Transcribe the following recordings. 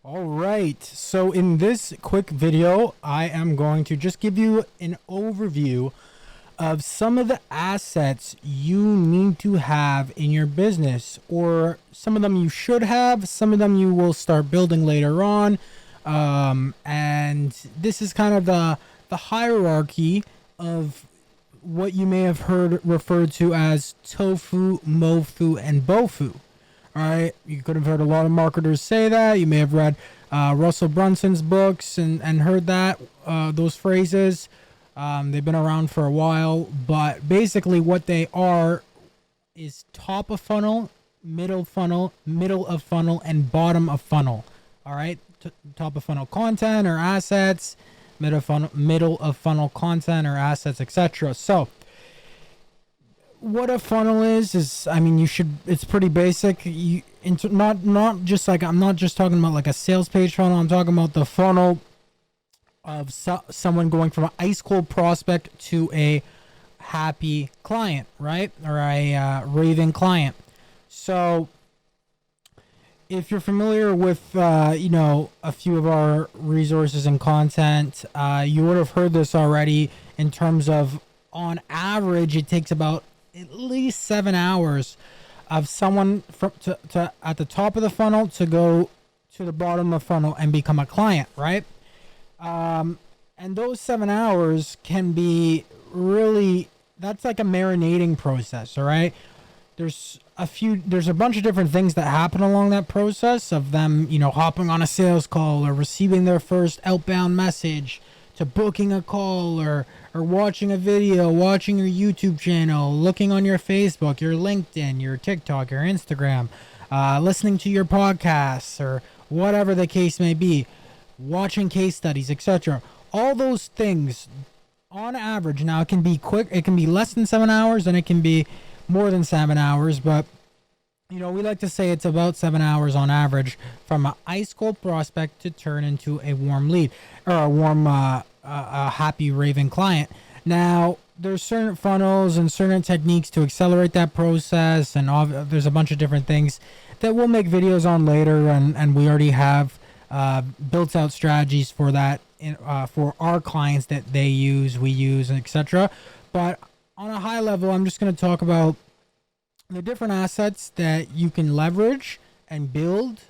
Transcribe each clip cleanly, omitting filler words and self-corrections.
All right, so in this quick video, I am going to just give you an overview of some of the assets you need to have in your business, or some of them you should have, some of them you will start building later on. And this is kind of the hierarchy of what you may have heard referred to as TOFU, MOFU, and BOFU. All right, you could have heard a lot of marketers say that. You may have read Russell Brunson's books and heard that those phrases. They've been around for a while, but basically what they are is top of funnel, middle of funnel, and bottom of funnel. All right, top of funnel content or assets, middle of funnel content or assets, etc. So what a funnel is I mean, it's pretty basic. Not just like, I'm not just talking about like a sales page funnel. I'm talking about the funnel of someone going from an ice cold prospect to a happy client, right? Or a raving client. So if you're familiar with a few of our resources and content, you would have heard this already, in terms of, on average, it takes about at least 7 hours of someone to at the top of the funnel to go to the bottom of the funnel and become a client, right? And those 7 hours can be really, that's like a marinating process. All right, there's a bunch of different things that happen along that process of them, hopping on a sales call, or receiving their first outbound message, to booking a call, or watching a video, watching your YouTube channel, looking on your Facebook, your LinkedIn, your TikTok, your Instagram, listening to your podcasts, or whatever the case may be, watching case studies, etc. All those things, on average, now it can be quick, it can be less than 7 hours, and it can be more than 7 hours, but we like to say it's about 7 hours on average from an ice cold prospect to turn into a warm lead, or a warm, a happy raving client. Now, there's certain funnels and certain techniques to accelerate that process, and there's a bunch of different things that we'll make videos on later, and we already have built out strategies for that for our clients that we use, etc. But on a high level, I'm just going to talk about the different assets that you can leverage and build.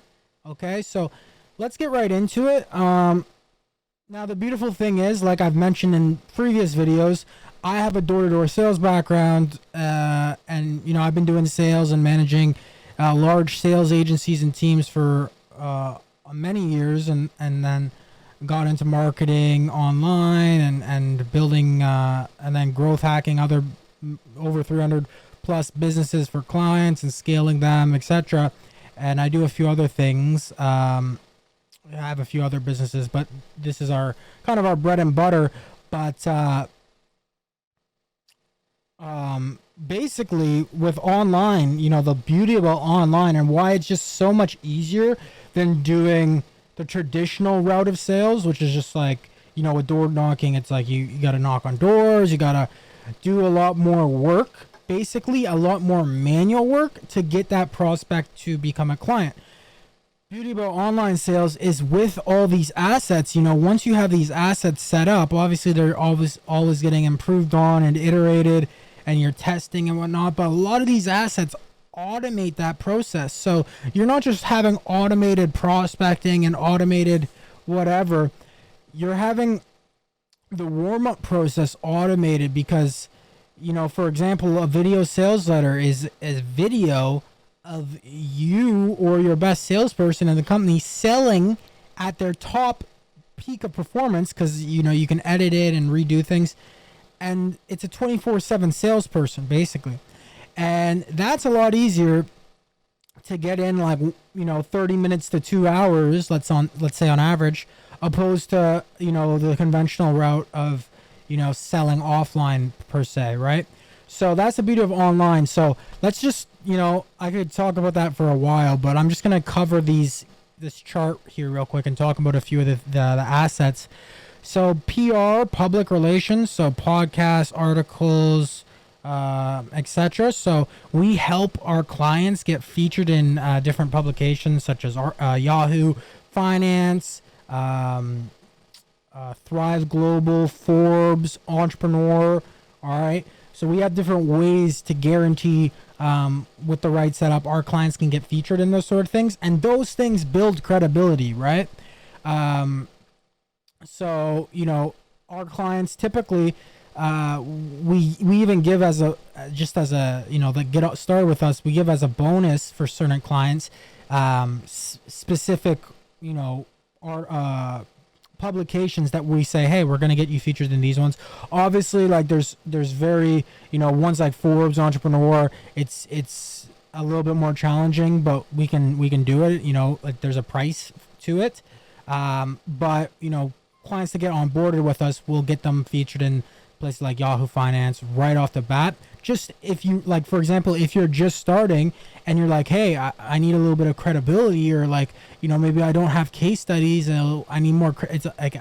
Okay, so let's get right into it. Now, the beautiful thing is, like I've mentioned in previous videos, I have a door-to-door sales background, and I've been doing sales and managing large sales agencies and teams for many years, and then got into marketing online and building and then growth hacking over 300 plus businesses for clients and scaling them, etc. And I do a few other things. I have a few other businesses, but this is our kind of our bread and butter. But basically, with online, the beauty about online and why it's just so much easier than doing the traditional route of sales, which is just like, with door knocking, it's like you got to knock on doors, you got to do a lot more work, basically a lot more manual work to get that prospect to become a client. Beauty about online sales is, with all these assets, once you have these assets set up, obviously they're always getting improved on and iterated, and you're testing and whatnot, but a lot of these assets automate that process. So you're not just having automated prospecting and automated whatever, you're having the warm-up process automated, because for example, a video sales letter is a video of you or your best salesperson in the company selling at their top peak of performance, because you can edit it and redo things, and it's a 24/7 salesperson basically. And that's a lot easier to get in, like 30 minutes to 2 hours, let's say on average, opposed to the conventional route of selling offline per se, right? So that's the beauty of online. So let's just I could talk about that for a while, but I'm just gonna cover this chart here real quick and talk about a few of the assets. So PR, public relations, so podcasts, articles, etc. So we help our clients get featured in different publications such as Yahoo, Finance, Thrive Global, Forbes, Entrepreneur. All right. So we have different ways to guarantee with the right setup, our clients can get featured in those sort of things. And those things build credibility, right? So, you know, our clients typically, we even give as a, just as a, you know, the get started with us, we give as a bonus for certain clients, specific, you know, our, publications that we say, hey, we're going to get you featured in these ones. Obviously, like there's very, you know, ones like Forbes, Entrepreneur, it's a little bit more challenging, but we can do it. You know, like there's a price to it. But you know, clients to get onboarded with us, we'll get them featured in places like Yahoo Finance right off the bat. Just if you, like, for example, if you're just starting and you're like, hey, I need a little bit of credibility, or like, you know, maybe I don't have case studies and I need more, it's like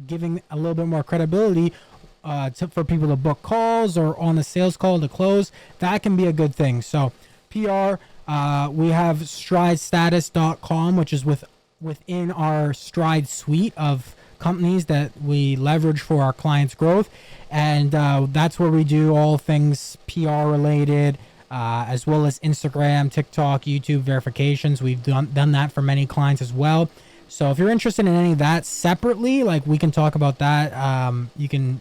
giving a little bit more credibility for people to book calls or on the sales call to close, that can be a good thing. So PR, we have stridestatus.com, which is within our Stride suite of companies that we leverage for our clients' growth, and that's where we do all things PR related, as well as Instagram, TikTok, YouTube verifications. We've done that for many clients as well. So if you're interested in any of that separately, like, we can talk about that. You can,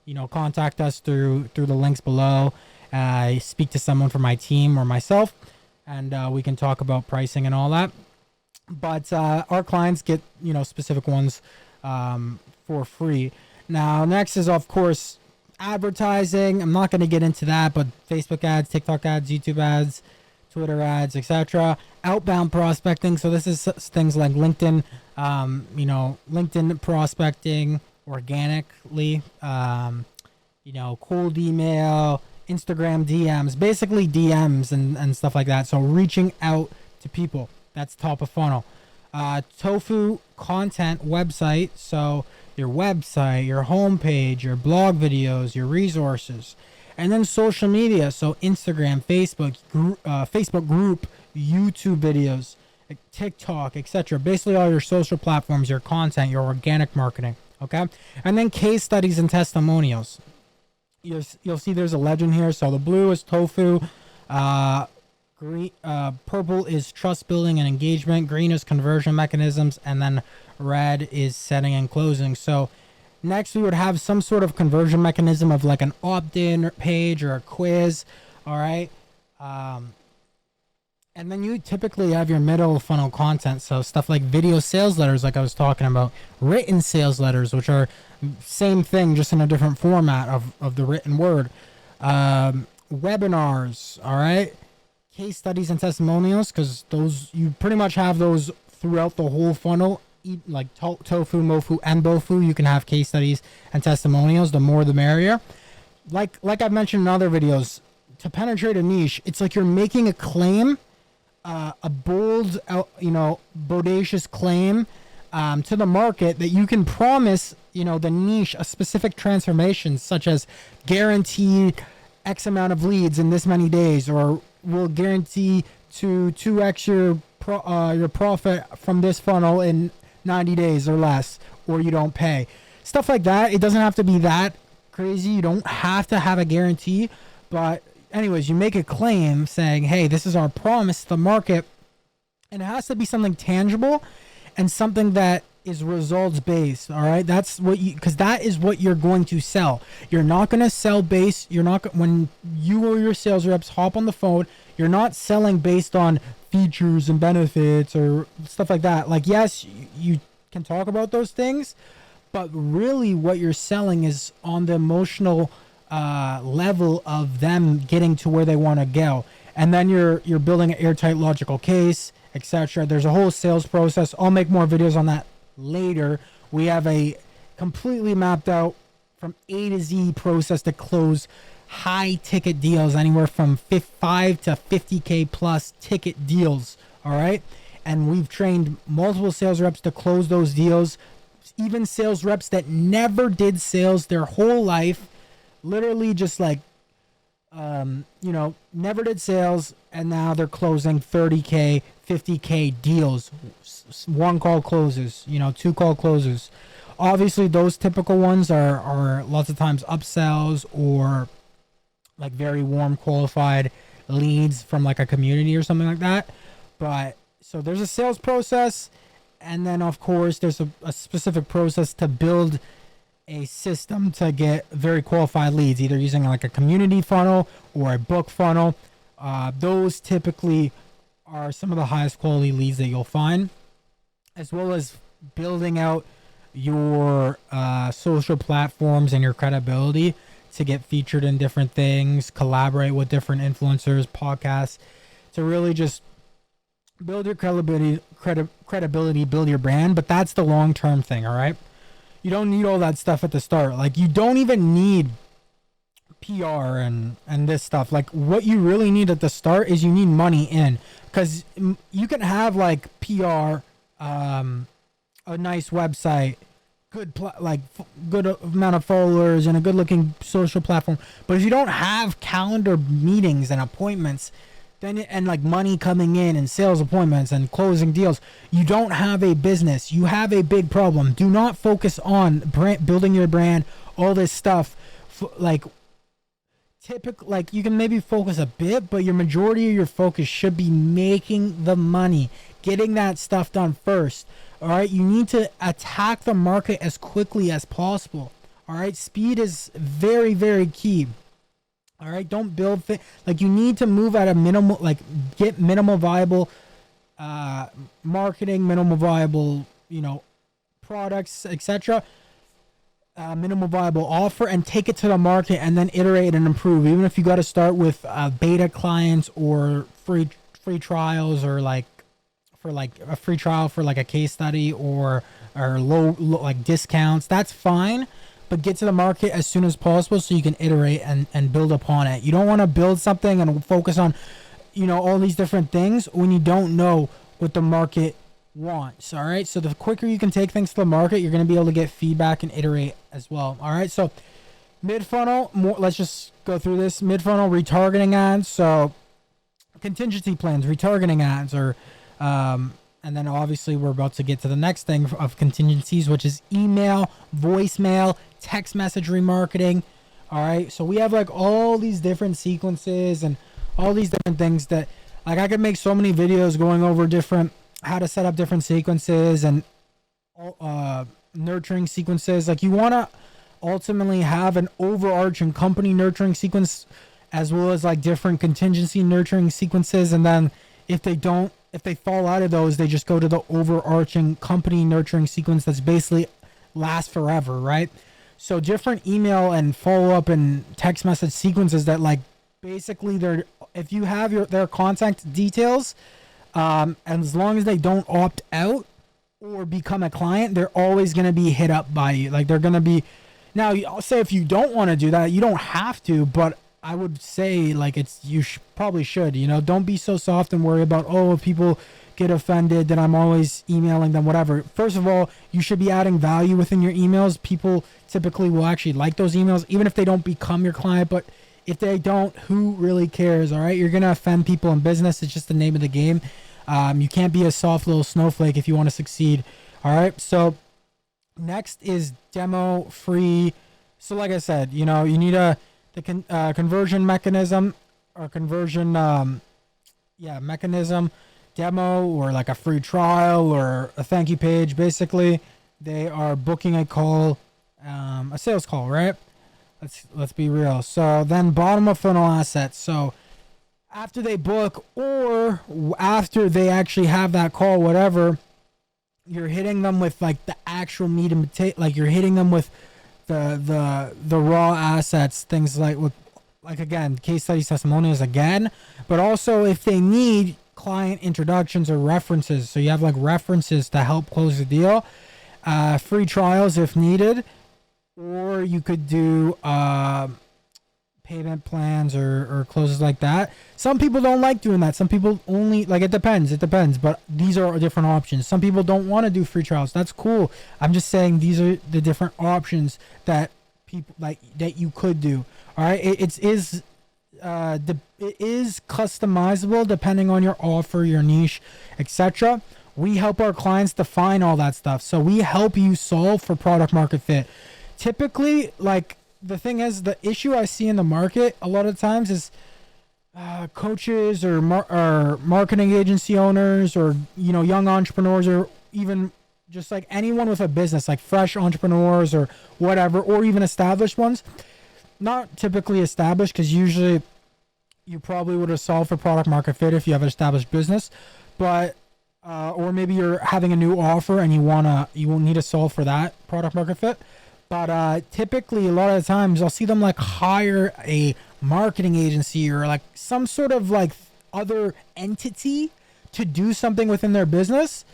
you know, contact us through the links below. Speak to someone from my team or myself, and we can talk about pricing and all that. But our clients get, you know, specific ones for free. Now, next is, of course, advertising. I'm not going to get into that, but Facebook ads, TikTok ads, YouTube ads, Twitter ads, etc. Outbound prospecting. So this is things like LinkedIn, you know, LinkedIn prospecting organically, you know, cold email, Instagram DMs, basically DMs and stuff like that. So reaching out to people. That's top of funnel. TOFU content website. So your website, your homepage, your blog videos, your resources, and then social media. So Instagram, Facebook group, YouTube videos, TikTok, etc. Basically all your social platforms, your content, your organic marketing. Okay. And then case studies and testimonials. You'll see there's a legend here. So the blue is TOFU. Green, purple is trust building and engagement, green is conversion mechanisms, and then red is setting and closing. So next we would have some sort of conversion mechanism of like an opt-in page or a quiz. All right. And then you typically have your middle funnel content. So stuff like video sales letters, like I was talking about, written sales letters, which are same thing, just in a different format of the written word. Webinars. All right. Case studies and testimonials, because those, you pretty much have those throughout the whole funnel. Like TOFU, MOFU, and BOFU, you can have case studies and testimonials. The more the merrier. Like I've mentioned in other videos, to penetrate a niche, it's like you're making a claim, a bold, you know, bodacious claim to the market that you can promise, you know, the niche a specific transformation, such as guarantee X amount of leads in this many days, or will guarantee to 2x your profit from this funnel in 90 days or less, or you don't pay. Stuff like that. It doesn't have to be that crazy. You don't have to have a guarantee. But anyways, you make a claim saying, hey, this is our promise to the market. And it has to be something tangible and something that is results based. All right. That's what you, because that is what you're going to sell. You're not going to sell base. You're not, when you or your sales reps hop on the phone, you're not selling based on features and benefits or stuff like that. Like, yes, you can talk about those things, but really what you're selling is on the emotional level of them getting to where they want to go. And then you're building an airtight logical case, etc. There's a whole sales process. I'll make more videos on that later. We have a completely mapped out from A to Z process to close high ticket deals, anywhere from 5 to 50K plus ticket deals. All right. And we've trained multiple sales reps to close those deals, even sales reps that never did sales their whole life, literally just like you know, never did sales, and now they're closing 30K, 50K deals. One call closes, you know, two call closes. Obviously, those typical ones are lots of times upsells or like very warm, qualified leads from like a community or something like that. But so there's a sales process, and then of course there's a specific process to build a system to get very qualified leads, either using like a community funnel or a book funnel. Those typically are some of the highest quality leads that you'll find, as well as building out your social platforms and your credibility to get featured in different things, collaborate with different influencers, podcasts, to really just build your credibility, build your brand. But that's the long-term thing, all right? You don't need all that stuff at the start. Like, you don't even need PR and this stuff. Like, what you really need at the start is you need money in, because you can have like PR, a nice website, good good amount of followers, and a good looking social platform, but if you don't have calendar meetings and appointments, then and like money coming in and sales appointments and closing deals, you don't have a business. You have a big problem. Do not focus on building your brand, all this stuff. Like you can maybe focus a bit, but your majority of your focus should be making the money, getting that stuff done first. All right, you need to attack the market as quickly as possible. All right, speed is very, very key. All right, don't build like, you need to move at a minimal, like get minimal viable marketing, minimal viable, you know, products, etc. Minimal viable offer, and take it to the market, and then iterate and improve. Even if you got to start with beta clients or free trials, or like for like a free trial for like a case study, or low like discounts, that's fine, but get to the market as soon as possible so you can iterate and build upon it. You don't want to build something and focus on, you know, all these different things when you don't know what the market wants. All right, so the quicker you can take things to the market, you're going to be able to get feedback and iterate as well. All right, so mid funnel, let's just go through this. Mid funnel, retargeting ads. So contingency plans, retargeting ads, or and then obviously we're about to get to the next thing of contingencies, which is email, voicemail, text message remarketing. All right, so we have like all these different sequences and all these different things that, like, I could make so many videos going over how to set up different sequences and nurturing sequences. Like, you want to ultimately have an overarching company nurturing sequence, as well as like different contingency nurturing sequences, and then if they fall out of those, they just go to the overarching company nurturing sequence that's basically lasts forever, right? So different email and follow-up and text message sequences that, like, basically if you have their contact details, and as long as they don't opt out or become a client, they're always going to be hit up by you. Like, they're going to be, now I'll say if you don't want to do that, you don't have to, but I would say, like, you probably should, you know. Don't be so soft and worry about, oh, if people get offended that I'm always emailing them, whatever. First of all, you should be adding value within your emails. People typically will actually like those emails, even if they don't become your client. But if they don't, who really cares? All right, you're gonna offend people in business. It's just the name of the game. You can't be a soft little snowflake if you want to succeed. All right, so next is demo free. So like I said, you know, you need the conversion mechanism, or conversion mechanism, demo, or like a free trial or a thank you page. Basically, they are booking a call, a sales call, right? Let's be real. So then bottom of funnel assets. So after they book, or after they actually have that call, whatever, you're hitting them with like the actual meat and potato. Like, you're hitting them with the raw assets, things like again, case studies, testimonials again, but also if they need client introductions or references. So you have like references to help close the deal, free trials if needed, or you could do payment plans or closes like that. Some people don't like doing that. Some people only, like, it depends, but these are different options. Some people don't want to do free trials. That's cool. I'm just saying these are the different options that people like that you could do. All right, it is it is customizable depending on your offer, your niche, etc. We help our clients define all that stuff. So we help you solve for product market fit. Typically, like, the thing is, the issue I see in the market a lot of times is coaches or marketing agency owners, or young entrepreneurs, or even just like anyone with a business, like fresh entrepreneurs or whatever, or even established ones. Not typically established, because usually you probably would have solved for product market fit if you have an established business, but or maybe you're having a new offer and you will need to solve for that product market fit. But typically, a lot of the times, I'll see them like hire a marketing agency or like some sort of like other entity to do something within their business,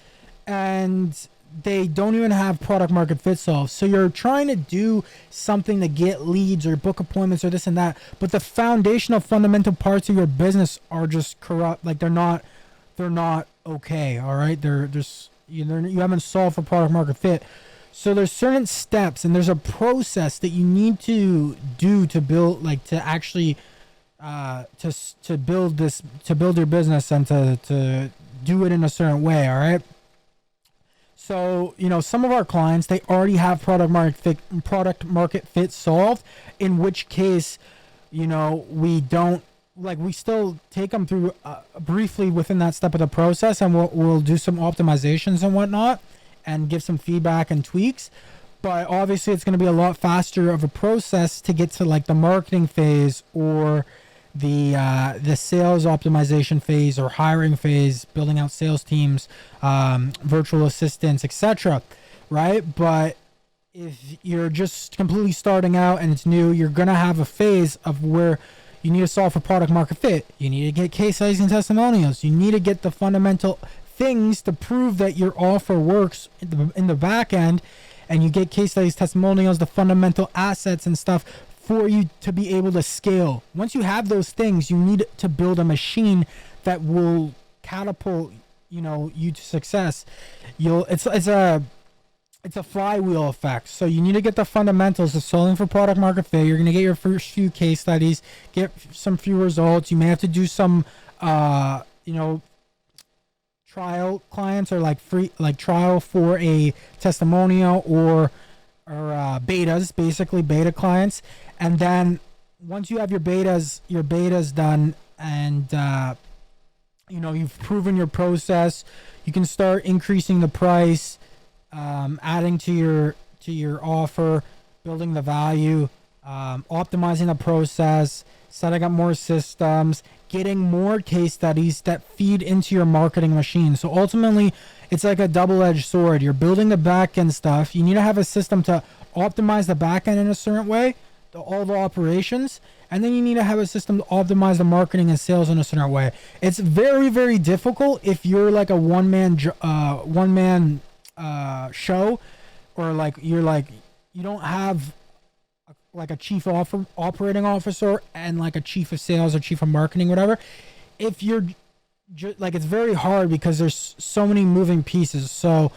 and they don't even have product market fit solved. So you're trying to do something to get leads or book appointments or this and that, but the foundational fundamental parts of your business are just corrupt. Like they're not okay. All right. They're just, you haven't solved for product market fit. So there's certain steps and there's a process that you need to do to build, like, to actually to build your business and to do it in a certain way. All right. So, some of our clients, they already have product market fit solved, in which case, we don't, like, we still take them through briefly within that step of the process, and we'll do some optimizations and whatnot and give some feedback and tweaks. But obviously it's going to be a lot faster of a process to get to like the marketing phase or the sales optimization phase or hiring phase, building out sales teams, virtual assistants, etc. Right? But if you're just completely starting out and it's new, you're going to have a phase of where you need to solve for product market fit. You need to get case studies and testimonials. You need to get the fundamental things to prove that your offer works in the back end, and you get case studies, testimonials, the fundamental assets and stuff for you to be able to scale. Once you have those things, you need to build a machine that will catapult you to success. It's a flywheel effect. So you need to get the fundamentals of solving for product market fit. You're going to get your first few case studies, get some few results. You may have to do some trial clients, or like free, like trial for a testimonial, or betas, basically beta clients. And then once you have your betas done, and you've proven your process, you can start increasing the price, adding to your offer, building the value, optimizing the process, setting up more systems, getting more case studies that feed into your marketing machine. So ultimately, it's like a double-edged sword. You're building the back-end stuff. You need to have a system to optimize the back-end in a certain way, all the operations, and then you need to have a system to optimize the marketing and sales in a certain way. It's very, very difficult if you're like a one-man show, or like you don't have like a chief operating officer and like a chief of sales or chief of marketing, whatever. If you're like, it's very hard because there's so many moving pieces. So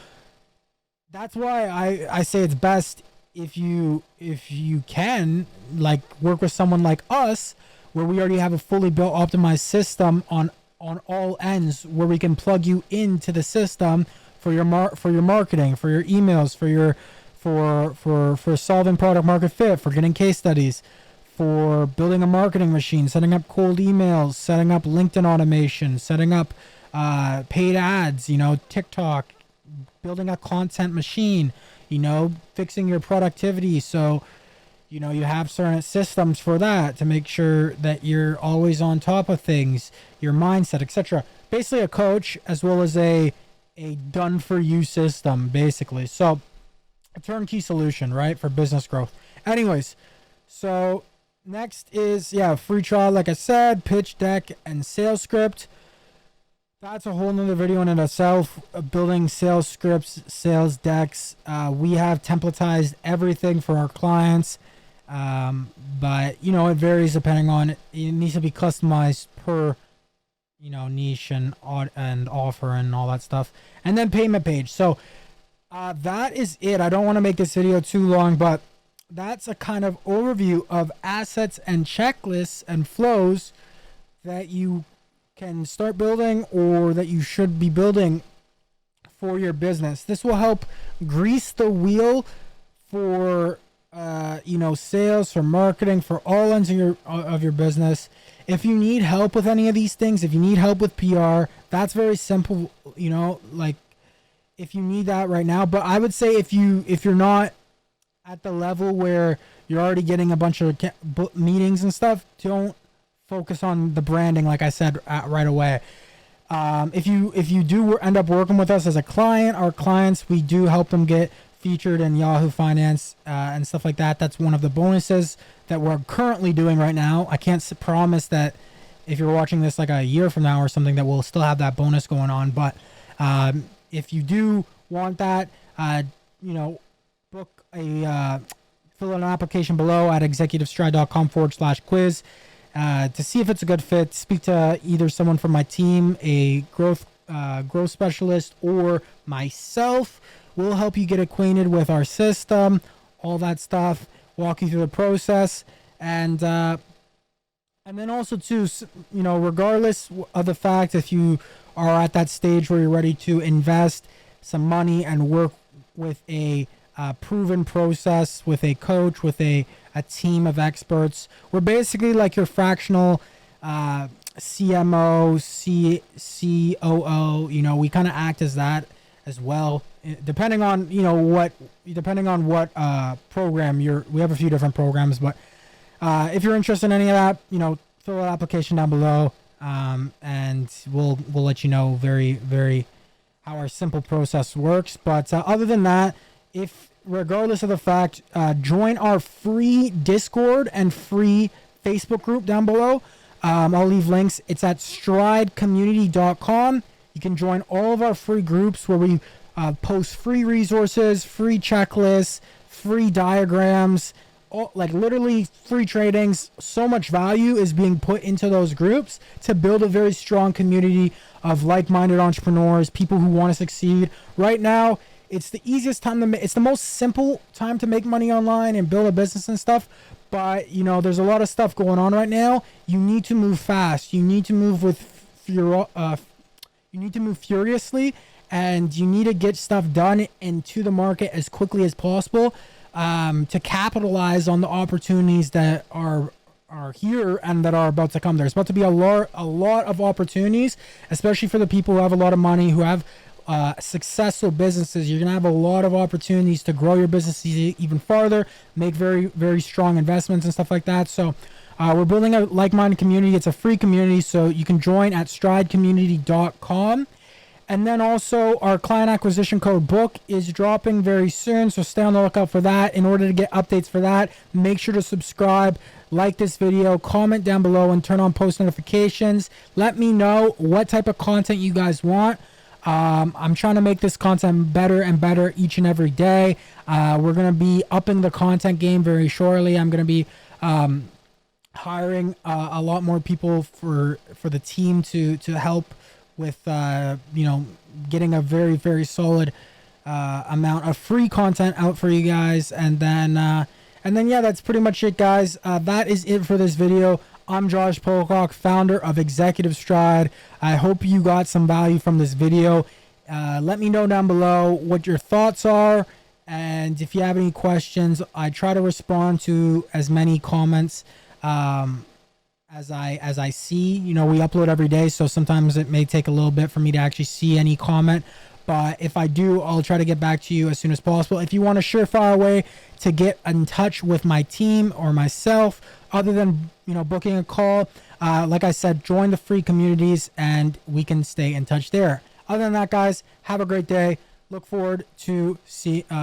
that's why I say it's best if you can like work with someone like us, where we already have a fully built optimized system on all ends, where we can plug you into the system for your marketing, for your emails, for solving product market fit, for getting case studies, for building a marketing machine, setting up cold emails, setting up LinkedIn automation, setting up paid ads, TikTok, building a content machine, fixing your productivity. So, you have certain systems for that to make sure that you're always on top of things, your mindset, etc. Basically a coach, as well as a done for you system, basically. So a turnkey solution, right, for business growth. Anyways, so next is free trial, like I said, pitch deck and sales script. That's a whole nother video in itself. Building sales scripts, sales decks. We have templatized everything for our clients, but it varies depending on it. It needs to be customized per niche and offer and all that stuff. And then payment page. So that is it. I don't want to make this video too long, but that's a kind of overview of assets and checklists and flows that you can start building or that you should be building for your business. This will help grease the wheel for sales, for marketing, for all ends of your business. If you need help with any of these things, if you need help with PR, that's very simple, like if you need that right now. But I would say if you're not at the level where you're already getting a bunch of meetings and stuff, don't focus on the branding like I said right away. If you do end up working with us as a client, our clients, we do help them get featured in Yahoo Finance and stuff like that. That's one of the bonuses that we're currently doing right now. I can't promise that if you're watching this like a year from now or something that we'll still have that bonus going on. But if you do want that, book a fill out an application below at executivestride.com/quiz. To see if it's a good fit. Speak to either someone from my team, a growth specialist, or myself. We'll help you get acquainted with our system, all that stuff, walk you through the process, and then also too, regardless of the fact if you are at that stage where you're ready to invest some money and work with a proven process, with a coach, with a team of experts. We're basically like your fractional CMO, COO. We kind of act as that as well, depending on what program we have a few different programs, but if you're interested in any of that, fill out application down below, and we'll let you know very, very how our simple process works. But other than that, regardless of the fact, join our free Discord and free Facebook group down below. I'll leave links. It's at stridecommunity.com. You can join all of our free groups where we post free resources, free checklists, free diagrams, literally free tradings. So much value is being put into those groups to build a very strong community of like-minded entrepreneurs, people who want to succeed. Right now, it's the easiest time it's the most simple time to make money online and build a business and stuff. But there's a lot of stuff going on right now. You need to move fast. You need to move furiously, and you need to get stuff done into the market as quickly as possible to capitalize on the opportunities that are here and that are about to come. There's about to be a lot of opportunities, especially for the people who have a lot of money, who have successful businesses. You're gonna have a lot of opportunities to grow your business even farther, make very, very strong investments and stuff like that. So we're building a like-minded community. It's a free community, so you can join at stridecommunity.com. And then also our client acquisition code book is dropping very soon, so stay on the lookout for that. In order to get updates for that, make sure to subscribe, like this video, comment down below, and turn on post notifications. Let me know what type of content you guys want. I'm trying to make this content better and better each and every day. We're going to be upping the content game very shortly. I'm going to be hiring a lot more people for the team to help with getting a very, very solid amount of free content out for you guys. And then yeah, that's pretty much it, guys. That is it for this video. I'm Josh Pocock, founder of Executive Stride. I hope you got some value from this video. Let me know down below what your thoughts are, and if you have any questions. I try to respond to as many comments as I see. We upload every day, so sometimes it may take a little bit for me to actually see any comment. But if I do, I'll try to get back to you as soon as possible. If you want a surefire way to get in touch with my team or myself, other than booking a call, like I said, join the free communities and we can stay in touch there. Other than that, guys, have a great day. Look forward to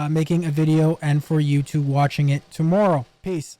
making a video and for you to watching it tomorrow. Peace.